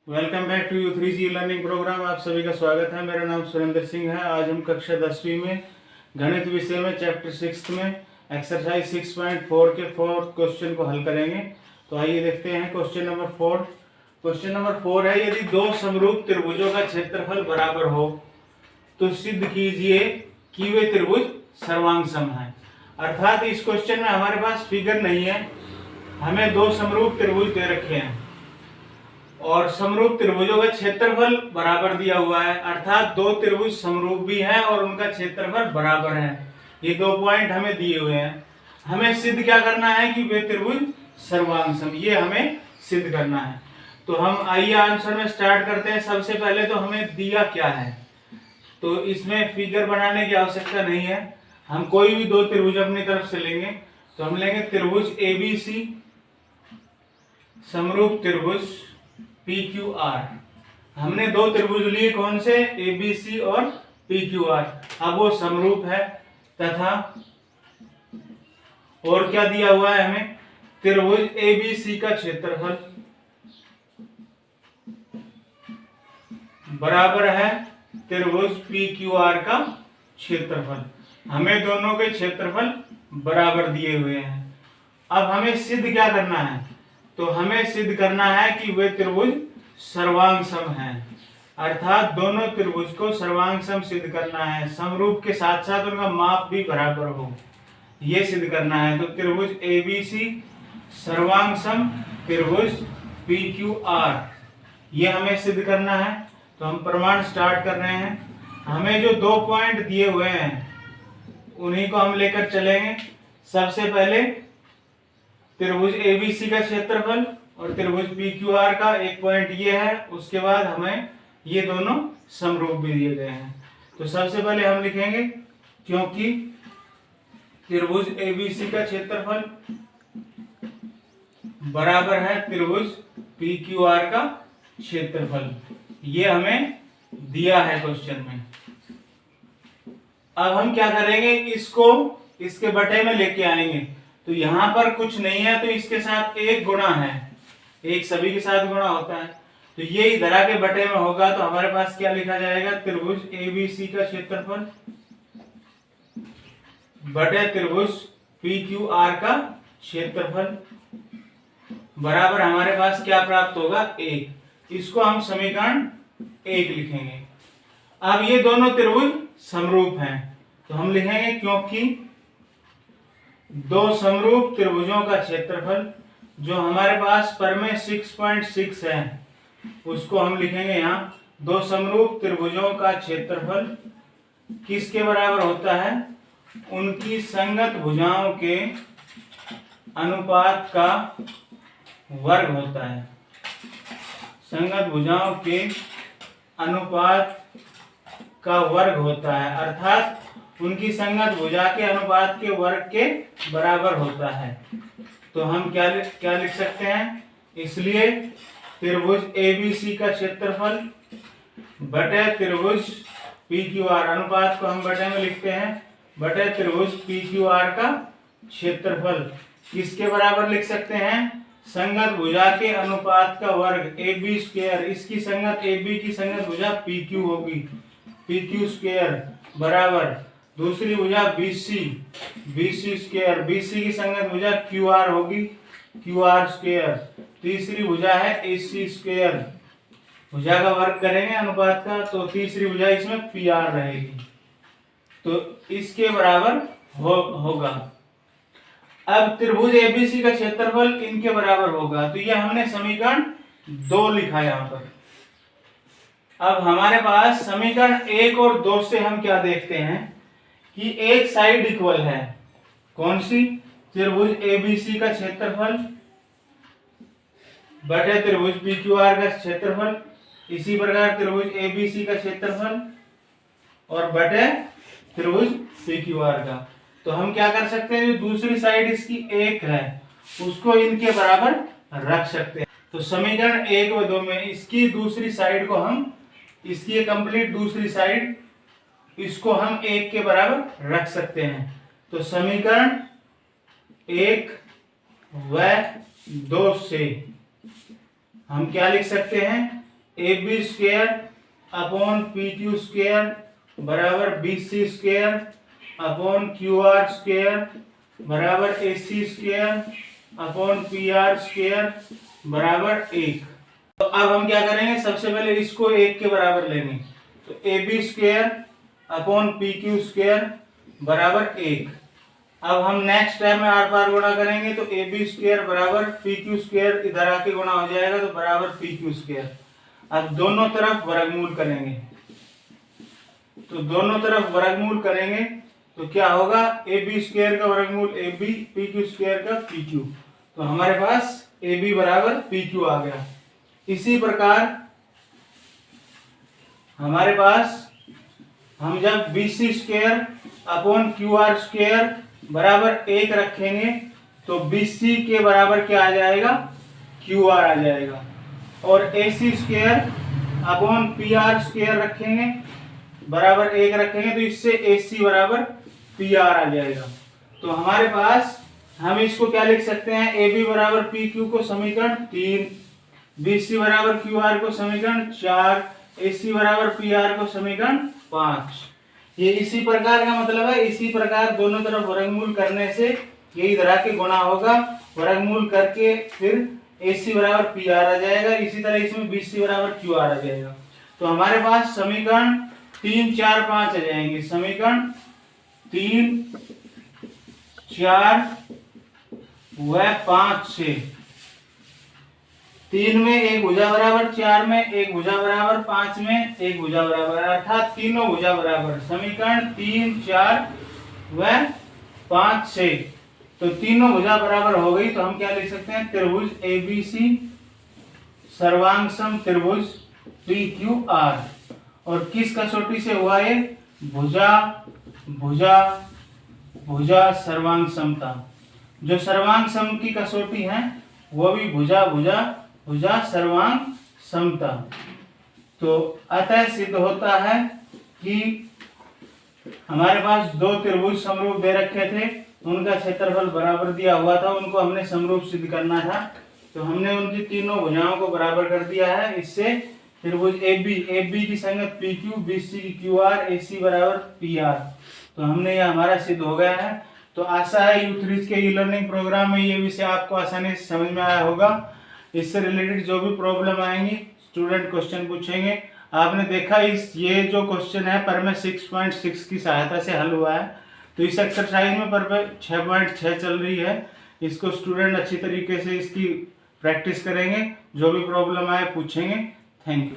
Welcome back to U3G learning program. आप सभी का स्वागत है। मेरा नाम सुरेंद्र सिंह है। आज हम कक्षा 10वीं में गणित विषय में चैप्टर 6 में एक्सरसाइज 6.4 के 4 क्वेश्चन को हल करेंगे। तो आइए देखते हैं क्वेश्चन नंबर 4। क्वेश्चन नंबर 4 है, यदि दो समरूप त्रिभुजों का क्षेत्रफल बराबर हो तो सिद्ध कीजिए कि वे त्रिभुज सर्वांग सम है। अर्थात इस क्वेश्चन में हमारे पास फिगर नहीं है, हमें दो समरूप त्रिभुज दे रखे हैं और समरूप त्रिभुजों का क्षेत्रफल बराबर दिया हुआ है। अर्थात दो त्रिभुज समरूप भी हैं और उनका क्षेत्रफल बराबर है। ये दो पॉइंट हमें दिए हुए हैं। हमें सिद्ध क्या करना है कि वे त्रिभुज सर्वांग सम, ये हमें सिद्ध करना है। तो हम आइए आंसर में स्टार्ट करते हैं। सबसे पहले तो हमें दिया क्या है, तो इसमें फिगर बनाने की आवश्यकता नहीं है। हम कोई भी दो त्रिभुज अपनी तरफ से लेंगे। तो हम लेंगे त्रिभुज ABC, समरूप त्रिभुज PQR। हमने दो त्रिभुज लिए, कौन से? ABC और PQR। अब वो समरूप है तथा और क्या दिया हुआ है हमें? त्रिभुज ABC का क्षेत्रफल बराबर है त्रिभुज PQR का क्षेत्रफल। हमें दोनों के क्षेत्रफल बराबर दिए हुए हैं। अब हमें सिद्ध क्या करना है? तो हमें सिद्ध करना है कि वे त्रिभुज सर्वांग सम हैं। अर्थात दोनों त्रिभुज को सर्वांग सम सिद्ध करना है, समरूप के साथ साथ उनका माप भी बराबर हो, ये सिद्ध करना है। तो त्रिभुज ABC सर्वांग सम त्रिभुज PQR, ये हमें सिद्ध करना है। तो हम प्रमाण स्टार्ट कर रहे हैं। हमें जो दो पॉइंट दिए हुए हैं उन्हीं को हम लेकर चलेंगे। सबसे पहले त्रिभुज ABC का क्षेत्रफल और त्रिभुज PQR का एक पॉइंट ये है। उसके बाद हमें ये दोनों समरूप भी दिए गए हैं। तो सबसे पहले हम लिखेंगे क्योंकि त्रिभुज ABC का क्षेत्रफल बराबर है त्रिभुज PQR का क्षेत्रफल, ये हमें दिया है क्वेश्चन में। अब हम क्या करेंगे, इसको इसके बटे में लेके आएंगे। तो यहां पर कुछ नहीं है तो इसके साथ एक गुणा है, एक सभी के साथ गुणा होता है। तो ये इधर आके बटे में होगा। तो हमारे पास क्या लिखा जाएगा? त्रिभुज ABC का क्षेत्रफल बटे त्रिभुज PQR का क्षेत्रफल बराबर हमारे पास क्या प्राप्त होगा? 1। इसको हम समीकरण 1 लिखेंगे। अब ये दोनों त्रिभुज समरूप हैं तो हम लिखेंगे क्योंकि दो समरूप त्रिभुजों का क्षेत्रफल, जो हमारे पास प्रमेय 6.6 है उसको हम लिखेंगे यहाँ। दो समरूप त्रिभुजों का क्षेत्रफल किसके बराबर होता है? उनकी संगत भुजाओं के अनुपात का वर्ग होता है। संगत भुजाओं के अनुपात का वर्ग होता है, अर्थात उनकी संगत भुजा के अनुपात के वर्ग के बराबर होता है। तो हम क्या लिख सकते हैं? इसलिए त्रिभुज ABC का क्षेत्रफल बटे त्रिभुज PQR, अनुपात को हम बटे में लिखते हैं, बटे त्रिभुज PQR का क्षेत्रफल किसके बराबर लिख सकते हैं? संगत भुजा के अनुपात का वर्ग AB स्क्वायर। इसकी संगत AB की संगत भुजा PQ होगी, PQ स्क्वायर बराबर दूसरी भुजा BC स्क्वायर, BC की संगत भुजा QR होगी, QR स्क्वायर। तीसरी भुजा है AC स्क्वायर, भुजा का वर्ग करेंगे अनुपात का, तो तीसरी भुजा इसमें PR रहेगी। तो इसके बराबर होगा। अब त्रिभुज ABC का क्षेत्रफल इनके बराबर होगा। तो यह हमने समीकरण 2 लिखा यहाँ पर। अब हमारे पास समीकरण 1 और 2 से हम क्या देखते हैं कि एक साइड इक्वल है। कौन सी? त्रिभुज ABC का क्षेत्रफल बटे त्रिभुज PQR का क्षेत्रफल, इसी प्रकार त्रिभुज ABC का क्षेत्रफल और बटे त्रिभुज PQR का। तो हम क्या कर सकते हैं, जो दूसरी साइड इसकी 1 है उसको इनके बराबर रख सकते हैं। तो समीकरण 1 व 2 में इसकी दूसरी साइड को हम, इसकी कंप्लीट दूसरी साइड, इसको हम 1 के बराबर रख सकते हैं। तो समीकरण 1 व 2 से हम क्या लिख सकते हैं A B square upon P Q square बराबर B C square upon Q R square बराबर A C square upon P R square बराबर 1। तो अब हम क्या करेंगे, सबसे पहले इसको 1 के बराबर लेंगे। तो A B square upon P Q square बराबर 1। अब हम नेक्स्ट टाइम में आर पार गुणा करेंगे तो ए बी स्क्वायर बराबर पी क्यू स्क्वायर इधर आके गुणा हो जाएगा तो बराबर पी क्यू स्क्वायर। अब दोनों तरफ वर्गमूल करेंगे, तो दोनों तरफ वर्गमूल करेंगे तो क्या होगा, ए बी स्क्वायर का वर्गमूल A B, P Q square का पी क्यू। तो हमारे पास ए बी बराबर पी क्यू आ गया। इसी प्रकार हमारे पास हम जब B C square upon Q R square बराबर 1 रखेंगे तो बी सी के बराबर क्या आ जाएगा, क्यू आर आ जाएगा। और A C square upon P R square रखेंगे बराबर 1 रखेंगे तो इससे ए सी बराबर पी आर आ जाएगा। तो हमारे पास हम इसको क्या लिख सकते हैं, ए बी बराबर पी क्यू को समीकरण 3, बी सी बराबर क्यू आर को समीकरण 4, ए सी बराबर पी आर को समीकरण 5। ये इसी प्रकार का मतलब है, इसी प्रकार दोनों तरफ वर्गमूल करने से यही तरह के गुणा होगा, वर्गमूल करके फिर ए सी बराबर पी आर आ जाएगा। इसी तरह इसमें बी सी बराबर क्यू आर आ जाएगा। तो हमारे पास समीकरण 3, 4, 5 आ जाएंगे। समीकरण 3, 4 व 5 से 3 में एक भुजा बराबर, 4 में एक भुजा बराबर, 5 में एक भुजा बराबर, अर्थात तीनों भुजा बराबर। समीकरण 3, 4 व 5 से तो तीनों भुजा बराबर हो गई तो हम क्या लिख सकते हैं, त्रिभुज ए बी सी सर्वांग सम त्रिभुज पी क्यू आर। और किस कसौटी से हुआ ये, भुजा भुजा भुजा सर्वांग समता। जो सर्वांग सम की कसौटी है वो भी भुजा भुजा भुजा सर्वांग समता। तो अतः सिद्ध होता है कि हमारे पास दो त्रिभुज समरूप दे रखे थे, उनका क्षेत्रफल बराबर दिया हुआ था, उनको हमने समरूप सिद्ध करना था। तो हमने उनकी तीनों भुजाओं को बराबर कर दिया है। इससे त्रिभुज ए बी की संगत पी क्यू, बी सी की क्यू आर, ए सी बराबर पी आर। तो हमने यह हमारा सिद्ध हो गया है। तो आशा है U3 के ई लर्निंग प्रोग्राम में ये विषय आपको आसानी से समझ में आया होगा। इससे रिलेटेड जो भी प्रॉब्लम आएंगी स्टूडेंट क्वेश्चन पूछेंगे। आपने देखा ये जो क्वेश्चन है पर में 6.6 की सहायता से हल हुआ है। तो इस एक्सरसाइज में पर 6.6 चल रही है। इसको स्टूडेंट अच्छी तरीके से इसकी प्रैक्टिस करेंगे, जो भी प्रॉब्लम आए पूछेंगे। Thank you.